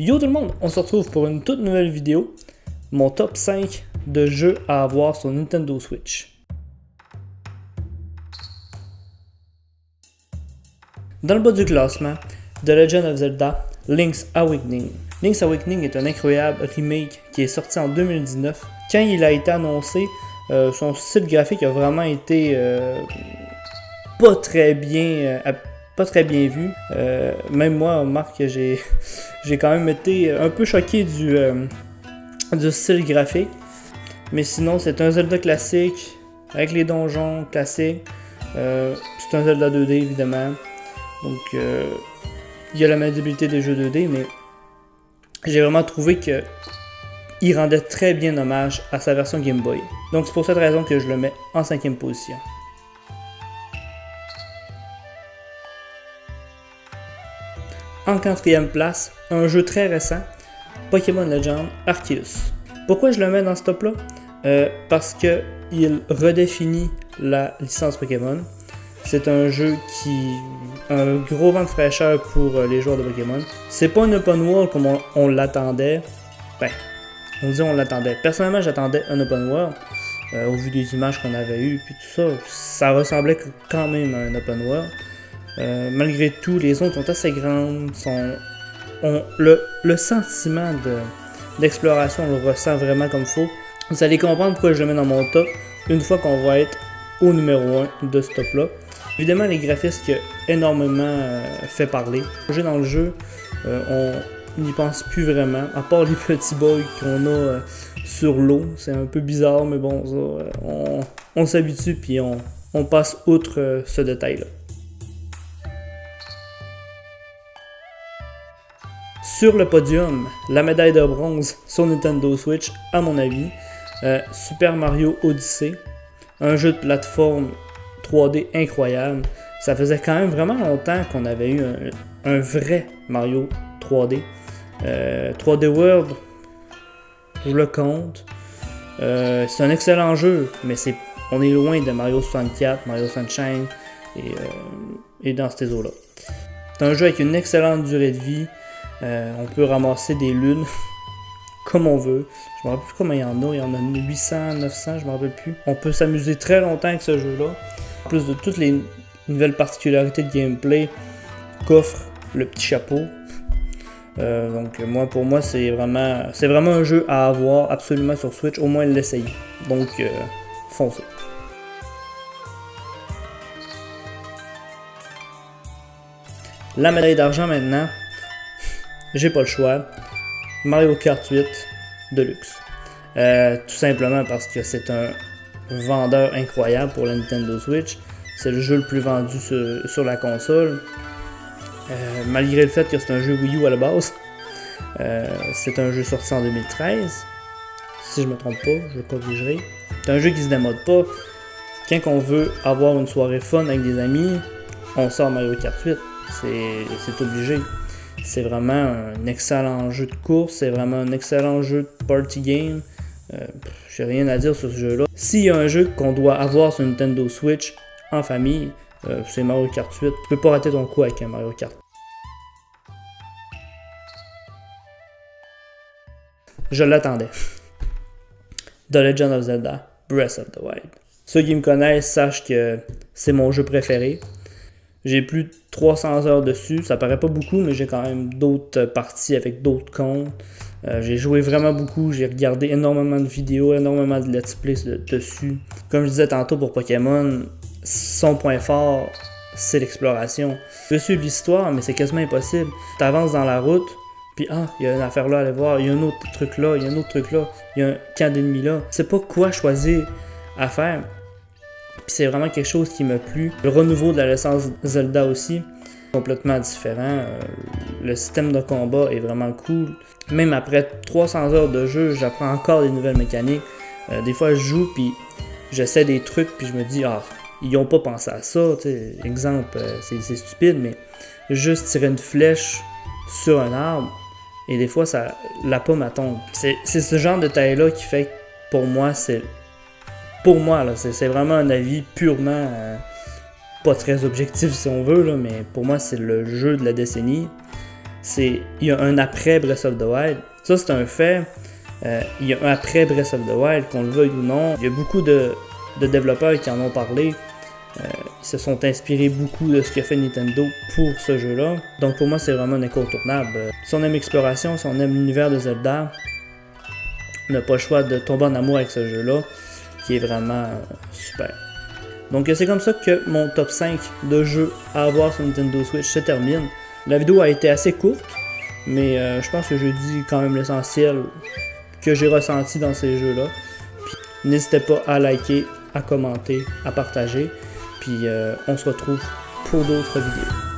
Yo tout le monde, on se retrouve pour une toute nouvelle vidéo, mon top 5 de jeux à avoir sur Nintendo Switch. Dans le bas du classement, The Legend of Zelda Link's Awakening. Link's Awakening est un incroyable remake qui est sorti en 2019. Quand il a été annoncé, son style graphique a vraiment été pas très bien vu. Même moi, Marc, j'ai quand même été un peu choqué du style graphique. Mais sinon, c'est un Zelda classique, avec les donjons classiques. C'est un Zelda 2D, évidemment. Donc, il y a la maniabilité des jeux 2D, mais j'ai vraiment trouvé que il rendait très bien hommage à sa version Game Boy. Donc, c'est pour cette raison que je le mets en 5e position. En 4e place, un jeu très récent, Pokémon Legend Arceus. Pourquoi je le mets dans ce top-là? Parce qu'il redéfinit la licence Pokémon. C'est un jeu qui a un gros vent de fraîcheur pour les joueurs de Pokémon. C'est pas un open world comme on l'attendait. Ben, on dit on l'attendait. Personnellement, j'attendais un open world. Au vu des images qu'on avait eues, puis tout ça, ça ressemblait quand même à un open world. Malgré tout, les zones sont assez grandes, le sentiment d'exploration, on le ressent vraiment comme il faut. Vous allez comprendre pourquoi je le mets dans mon top une fois qu'on va être au numéro 1 de ce top-là. Évidemment, les graphismes qui ont énormément fait parler. Dans le jeu, on n'y pense plus vraiment, à part les petits bugs qu'on a sur l'eau. C'est un peu bizarre, mais bon, ça, on s'habitue puis on passe outre ce détail-là. Sur le podium, la médaille de bronze sur Nintendo Switch, à mon avis, Super Mario Odyssey, un jeu de plateforme 3D incroyable. Ça faisait quand même vraiment longtemps qu'on avait eu un vrai Mario 3D. 3D World, je le compte. C'est un excellent jeu, mais on est loin de Mario 64, Mario Sunshine et dans ces eaux-là. C'est un jeu avec une excellente durée de vie. On peut ramasser des lunes comme on veut. Je me rappelle plus combien il y en a. Il y en a 800, 900, je me rappelle plus. On peut s'amuser très longtemps avec ce jeu-là. En plus de toutes les nouvelles particularités de gameplay qu'offre le petit chapeau. Donc pour moi, c'est vraiment un jeu à avoir absolument sur Switch. Au moins l'essayer. Donc foncez. La médaille d'argent maintenant. J'ai pas le choix. Mario Kart 8 Deluxe. Tout simplement parce que c'est un vendeur incroyable pour la Nintendo Switch. C'est le jeu le plus vendu sur la console. Malgré le fait que c'est un jeu Wii U à la base. C'est un jeu sorti en 2013. Si je me trompe pas, je corrigerai. C'est un jeu qui se démode pas. Quand on veut avoir une soirée fun avec des amis, on sort Mario Kart 8. C'est obligé. C'est vraiment un excellent jeu de course, c'est vraiment un excellent jeu de party game. J'ai rien à dire sur ce jeu-là. S'il y a un jeu qu'on doit avoir sur Nintendo Switch en famille, c'est Mario Kart 8. Tu peux pas rater ton coup avec un Mario Kart. Je l'attendais. The Legend of Zelda Breath of the Wild. Ceux qui me connaissent sachent que c'est mon jeu préféré. J'ai plus de 300 heures dessus, ça paraît pas beaucoup, mais j'ai quand même d'autres parties avec d'autres comptes. J'ai joué vraiment beaucoup, j'ai regardé énormément de vidéos, énormément de let's play dessus. Comme je disais tantôt pour Pokémon, son point fort, c'est l'exploration. Je veux suivre l'histoire, mais c'est quasiment impossible. Tu avances dans la route, puis il y a une affaire là à aller voir, il y a un autre truc là, il y a un autre truc là, il y a un camp d'ennemis là. Je sais pas quoi choisir à faire. Puis c'est vraiment quelque chose qui m'a plu. Le renouveau de la licence Zelda aussi, complètement différent. Le système de combat est vraiment cool. Même après 300 heures de jeu, j'apprends encore des nouvelles mécaniques. Des fois, je joue, puis j'essaie des trucs, puis je me dis, ils n'ont pas pensé à ça. T'sais. Exemple, c'est stupide, mais juste tirer une flèche sur un arbre, et des fois, la pomme tombe. C'est ce genre de taille-là qui fait que, pour moi, c'est vraiment un avis purement pas très objectif si on veut, là, mais pour moi c'est le jeu de la décennie. il y a un après Breath of the Wild. Ça, c'est un fait. Il y a un après Breath of the Wild, qu'on le veuille ou non. Il y a beaucoup de développeurs qui en ont parlé. Ils se sont inspirés beaucoup de ce qu'a fait Nintendo pour ce jeu-là. Donc pour moi, c'est vraiment un incontournable. Si on aime l'exploration, si on aime l'univers de Zelda, on n'a pas le choix de tomber en amour avec ce jeu-là, qui est vraiment super. Donc c'est comme ça que mon top 5 de jeux à avoir sur Nintendo Switch se termine. La vidéo a été assez courte, mais je pense que j'ai dit quand même l'essentiel que j'ai ressenti dans ces jeux-là. N'hésitez pas à liker, à commenter, à partager. Puis on se retrouve pour d'autres vidéos.